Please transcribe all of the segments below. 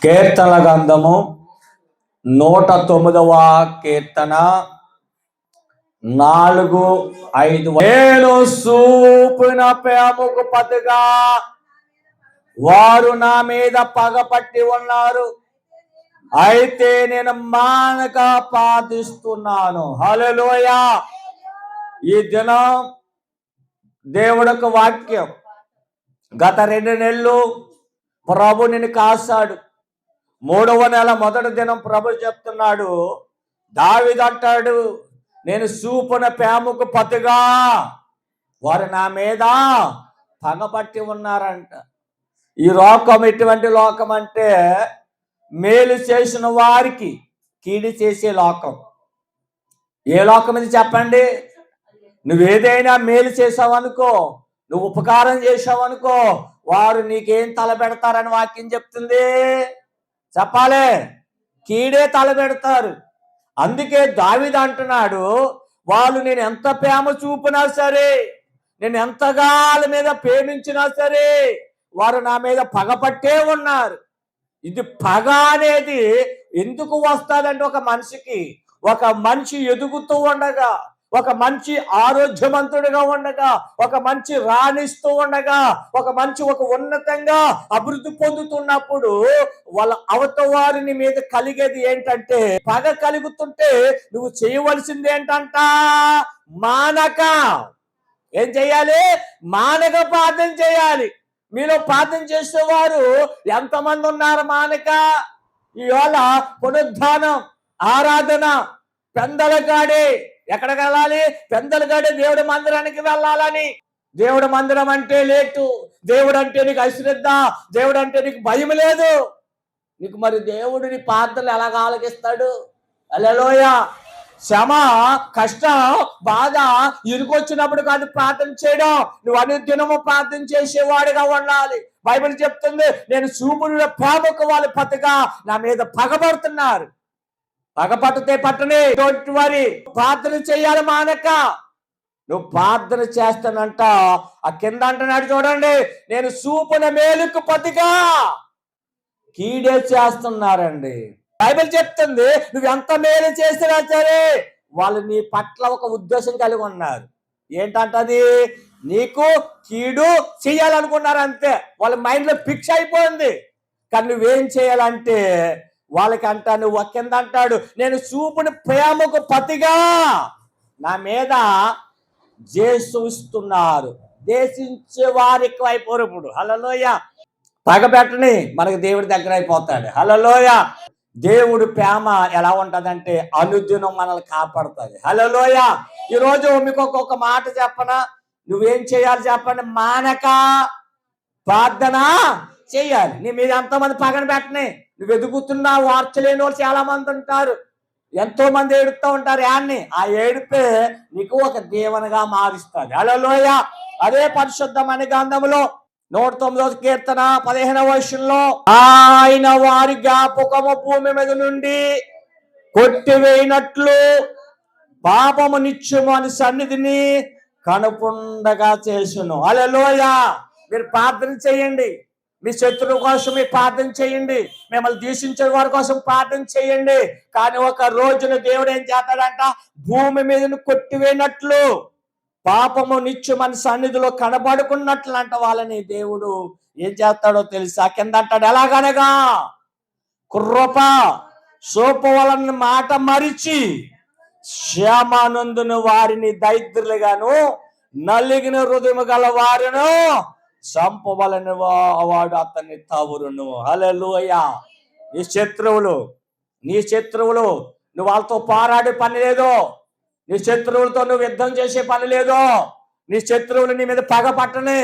కీర్తన గ్రంథము 109వ కీర్తన 4-5. నేను చూపిన ప్రేమకు పతిగా వారు నా మీద పగపట్టి ఉన్నారు, అయితే నేను మానక ప్రార్థిస్తున్నాను. హల్లెలూయా. ఈ దినం దేవుడికి వాక్యం. గత 2 నెలలు ప్రభు నిన్ను కాశాడు. 3వ నెల మొదటి దినం ప్రభు చెప్తున్నాడు, దావీదు అంటాడు, నేను చూపిన ప్రేమకు పతిగా వారు నా మీద పగపట్టి ఉన్నారంట. ఈ లోకం ఎటువంటి లోకం అంటే మేలు చేసిన వారికి కీడు చేసే లోకం. ఏ లోకం ఇది చెప్పండి? నువ్వేదైనా మేలు చేసావనుకో, నువ్వు ఉపకారం చేసావనుకో, వారు నీకేం తలపెడతారని వాక్యం చెప్తుంది. చెప్పాలి, కీడే తలపెడతారు. అందుకే దావీదు అంటున్నాడు, వాళ్ళు నేను ఎంత ప్రేమ చూపినా సరే, నేను ఎంతగా వాళ్ళ మీద ప్రేమించినా సరే, వారు నా మీద పగపట్టే ఉన్నారు. ఇది పగ అనేది ఎందుకు వస్తుందంటే, ఒక మనిషి ఎదుగుతూ ఉండగా, ఒక మంచి ఆరోగ్యవంతుడిగా ఉండగా, ఒక మంచి రాణిస్తూ ఉండగా, ఒక ఉన్నతంగా అభివృద్ధి పొందుతున్నప్పుడు వాళ్ళ అవతవారిని మీద కలిగేది ఏంటంటే పగ. కలుగుతుంటే నువ్వు చేయవలసింది ఏంటంట? మానక ఏం చేయాలి? మానక ప్రార్థన చేయాలి. మీలో ప్రార్థన చేసేవారు ఎంతమంది ఉన్నారు? మానక ఇవాళ పునరుద్ధానం ఆరాధన పెందలగాడే. ఎక్కడికి వెళ్ళాలి? పెందలగాడే దేవుడి మందిరానికి వెళ్ళాలని. దేవుడి మందిరం అంటే లేటు, దేవుడు అంటే నీకు అశ్రద్ధ, దేవుడు అంటే నీకు భయం లేదు. నీకు మరి దేవుడు నీ ప్రార్థనలు ఎలాగ ఆలకిస్తాడు? హల్లెలూయా. శ్రమ, కష్టం, బాధ ఇరుకొచ్చినప్పుడు కాదు ప్రార్థన చేయడం, నువ్వు అనుదినము ప్రార్థన చేసేవాడిగా ఉండాలి. బైబిల్ చెప్తుంది, నేను చూపుల ప్రేమకు వాళ్ళు పతిగా నా మీద పగబడుతున్నారు. పగపట్టితే పట్టని తోటి వారి ప్రార్థన చేయాలి మానక. నువ్వు ప్రార్థన చేస్తానంట. ఆ కింద అంటున్నాడు చూడండి, నేను చూపున మేలుకు పతిగా కీడే చేస్తున్నారండి. బైబిల్ చెప్తుంది, నువ్వు ఎంత మేలు చేసినా సరే వాళ్ళు నీ పట్ల ఒక ఉద్దేశం కలిగి ఉన్నారు. ఏంటంటది? నీకు కీడు చేయాలనుకున్నారు అంతే. వాళ్ళ మైండ్లో ఫిక్స్ అయిపోయింది. కానీ నువ్వేం చేయాలంటే వాళ్ళకంట నువ్వు కింద అంటాడు, నేను చూపుని ప్రేమకు పతిగా నా మీద చూస్తున్నారు. దేశించే వారు ఎక్కువ అయిపోరు. ఇప్పుడు హల్లెలూయా. పగబెట్టని మనకు దేవుడి దగ్గర అయిపోతాడు. హల్లెలూయా. దేవుడు ప్రేమ ఎలా ఉంటదంటే అనుదినం మనల్ని కాపాడుతుంది. హల్లెలూయా. ఈరోజు మీకు ఒక మాట చెప్పనా? నువ్వేం చేయాలి చెప్పండి? మానక ప్రార్థన చెయ్యాలి. నీ మీద ఎంతమంది పగన పెట్టని నువ్వు ఎదుగుతున్నా వార్చలేని వాళ్ళు చాలా మంది ఉంటారు. ఎంతో మంది ఏడుస్తూ ఉంటారు. యాన్ని ఆ ఏడుపే నీకు ఒక దీవెనగా మారుస్తుంది. హల్లెలూయా. అదే పరిశుద్ధమైన గ్రంథంలో 109వ కీర్తన 15వ వచనంలో, ఆయన వారి జ్ఞాపకము భూమి మీద నుండి కొట్టివేయినట్లు పాపము నిత్యము అని సన్నిధిని కనుపుండగా చేసును. హల్లెలూయా. మీరు ప్రార్థన చేయండి. మీ శత్రువు కోసం మీరు ప్రార్థన చేయండి. మిమ్మల్ని దూషించే వారి కోసం ప్రార్థన చేయండి. కానీ ఒక రోజున దేవుడు ఏం చేస్తాడంట? భూమి మీద కొట్టివేయనట్లు పాపము నిత్యం మన సన్నిధిలో కనబడుకున్నట్లు అంట వాళ్ళని దేవుడు ఏం చేస్తాడో తెలుసా? కింద అంటాడు, ఎలాగనగా కృప సోపవలన మాట మరిచి క్షేమానందును వారిని దరిద్రులుగాను నలిగిన హృదయము గల వారును చంపవలని వాడు అతన్ని తవురును. హల్లెలూయా. నీ శత్రువులు నువ్వు వాళ్ళతో పోరాడే పని లేదు. నీ శత్రువులతో నువ్వు యుద్ధం చేసే పని లేదు. నీ శత్రువులు నీ మీద పగ పట్టని,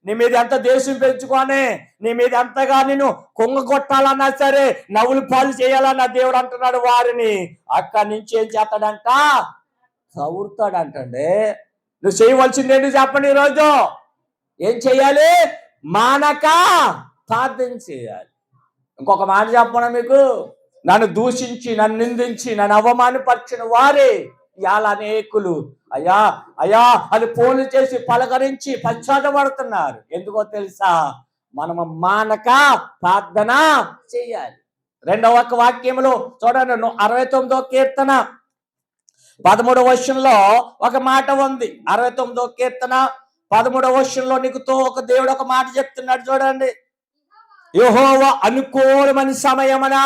నీ మీద ఎంత దేశం పెంచుకొని, నీ మీద ఎంతగా నిన్ను కొంగగొట్టాలన్నా సరే, నవ్వులు పాలు చేయాలన్నా దేవుడు అంటున్నాడు వారిని అక్కడి నుంచి ఏం చేస్తాడంట? తవురుతాడంటండి. నువ్వు చేయవలసింది ఏంటి చెప్పండి? ఈరోజు ఏం చేయాలి? మానక ప్రార్థన చేయాలి. ఇంకొక మాట చెప్పనా మీకు? నన్ను దూషించి, నన్ను నిందించి, నన్ను అవమానపరిచిన వారే ఇవాళ అనేకులు అయ్యా అయ్యా అని ఫోన్లు చేసి పలకరించి పశ్చాత్తపడుతున్నారు. ఎందుకో తెలుసా? మనము మానక ప్రార్థన చేయాలి. రెండవ వాక్యంలో చూడండి 69వ కీర్తన 13వ వచనంలో ఒక మాట ఉంది. 69వ కీర్తన 13వ వచనంలో ఒక దేవుడు ఒక మాట చెప్తున్నాడు చూడండి. యెహోవా అనుకూలమైన సమయమనా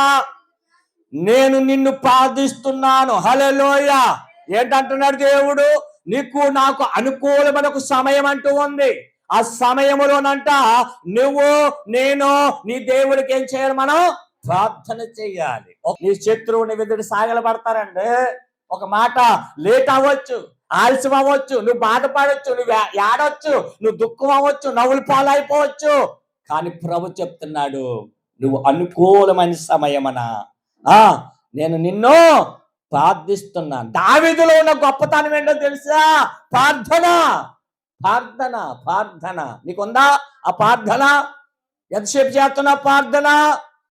నేను నిన్ను ప్రార్థిస్తున్నాను. హల్లెలూయా. ఏంటంటున్నాడు దేవుడు? నీకు నాకు అనుకూలమైన ఒక సమయం అంటూ ఉంది. ఆ సమయంలోనంట నువ్వు నేను నీ దేవుడికి ఏం చేయాలి? మనం ప్రార్థన చేయాలి. నీ శత్రువుని ఎదుటి సాగలపడతారండి. ఒక మాట లేట్ అవ్వచ్చు, ఆలస్యం అవ్వచ్చు, నువ్వు బాధపడవచ్చు, నువ్వు ఏడవచ్చు, నువ్వు దుఃఖం అవ్వచ్చు, నవ్వులు పాలైపోవచ్చు. కానీ ప్రభు చెప్తున్నాడు, నువ్వు అనుకూలమైన సమయమనా నేను నిన్ను ప్రార్థిస్తున్నాను. దావీదులో ఉన్న గొప్పతనం ఏంటో తెలుసా? ప్రార్థన. ప్రార్థన ప్రార్థన నీకుందా? ఆ ప్రార్థన ఎంతసేపు చేస్తున్నా ప్రార్థన?